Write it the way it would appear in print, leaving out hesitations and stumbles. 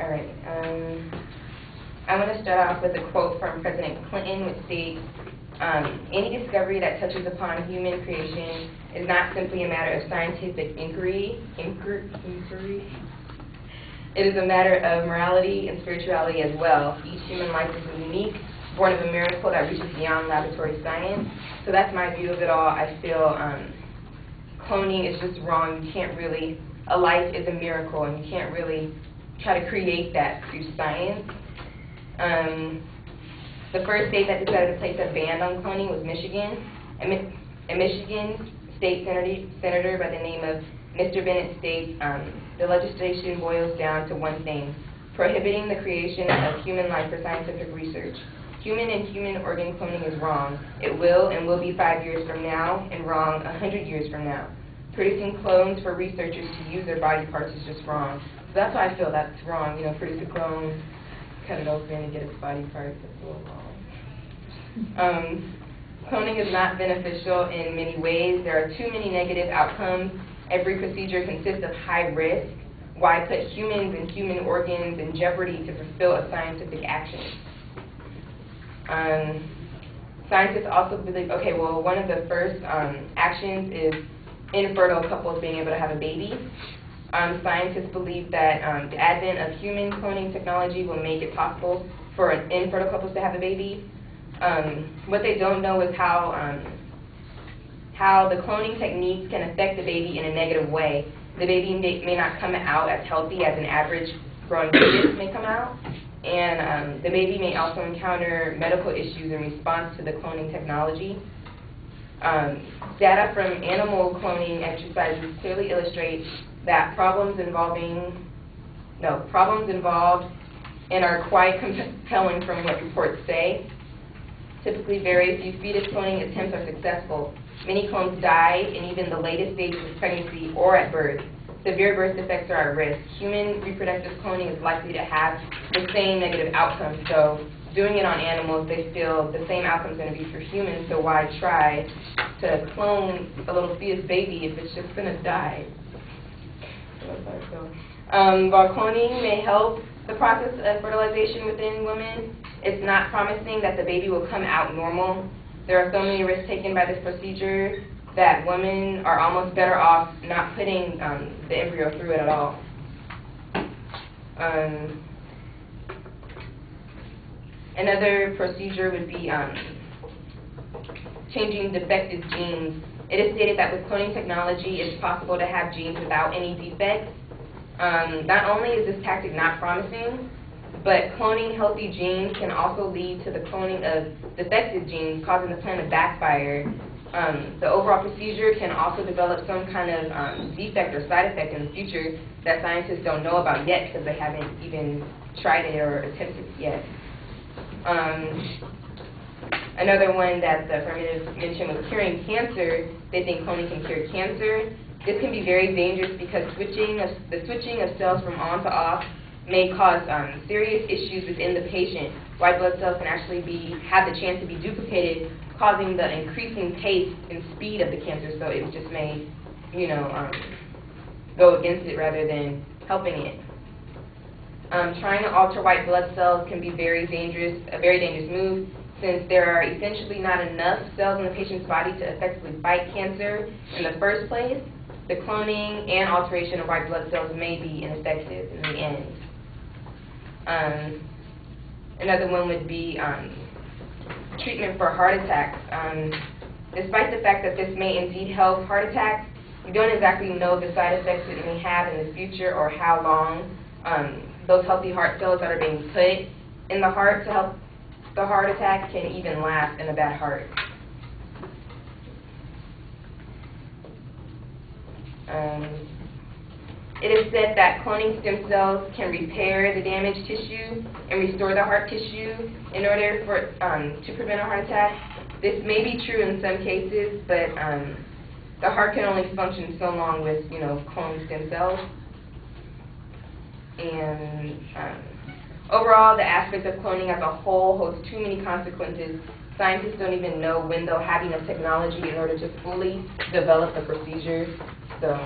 All right. I want to start off with a quote from President Clinton, which states, any discovery that touches upon human creation is not simply a matter of scientific inquiry. It is a matter of morality and spirituality as well. Each human life is unique, born of a miracle that reaches beyond laboratory science. So that's my view of it all. I feel cloning is just wrong. You can't really, a life is a miracle, and you can't really try to create that through science. The first state that decided to place a ban on cloning was Michigan. A Michigan state senator by the name of Mr. Bennett states, the legislation boils down to one thing: prohibiting the creation of human life for scientific research. Human and human organ cloning is wrong. It will and will be 5 years from now, and wrong 100 years from now. Producing clones for researchers to use their body parts is just wrong. So that's why I feel that's wrong. You know, produce a clone, cut it open, and get its body parts. That's a little wrong. Cloning is not beneficial in many ways. There are too many negative outcomes. Every procedure consists of high risk. Why put humans and human organs in jeopardy to fulfill a scientific action? Scientists also believe, okay, well, one of the first actions is infertile couples being able to have a baby. Scientists believe that the advent of human cloning technology will make it possible for infertile couples to have a baby. What they don't know is how the cloning techniques can affect the baby in a negative way. The baby may not come out as healthy as an average growing fetus may come out, and the baby may also encounter medical issues in response to the cloning technology. Data from animal cloning exercises clearly illustrate that problems involved and are quite compelling from what reports say. Typically, very few fetus cloning attempts are successful. Many clones die in even the latest stages of pregnancy or at birth. Severe birth defects are at risk. Human reproductive cloning is likely to have the same negative outcomes. So doing it on animals, they feel the same outcome is going to be for humans, so why try to clone a little fetus baby if it's just going to die? While cloning may help the process of fertilization within women, it's not promising that the baby will come out normal. There are so many risks taken by this procedure that women are almost better off not putting the embryo through it at all. Another procedure would be changing defective genes. It is stated that with cloning technology, it's possible to have genes without any defects. Not only is this tactic not promising, but cloning healthy genes can also lead to the cloning of defective genes, causing the plan to backfire. The overall procedure can also develop some kind of defect or side effect in the future that scientists don't know about yet because they haven't even tried it or attempted it yet. Another one that the affirmative mentioned was curing cancer. They think cloning can cure cancer. This can be very dangerous because the switching of cells from on to off may cause serious issues within the patient. White blood cells can actually have the chance to be duplicated, causing the increasing pace and speed of the cancer. So it just may, go against it rather than helping it. Trying to alter white blood cells can be a very dangerous move, since there are essentially not enough cells in the patient's body to effectively fight cancer in the first place. The cloning and alteration of white blood cells may be ineffective in the end. Another one would be treatment for heart attacks. Despite the fact that this may indeed help heart attacks, we don't exactly know the side effects it may have in the future or how long those healthy heart cells that are being put in the heart to help the heart attack can even last in a bad heart. It is said that cloning stem cells can repair the damaged tissue and restore the heart tissue in order for to prevent a heart attack. This may be true in some cases, but the heart can only function so long with cloned stem cells. And overall, the aspect of cloning as a whole holds too many consequences. Scientists don't even know when they'll have enough technology in order to fully develop the procedure. So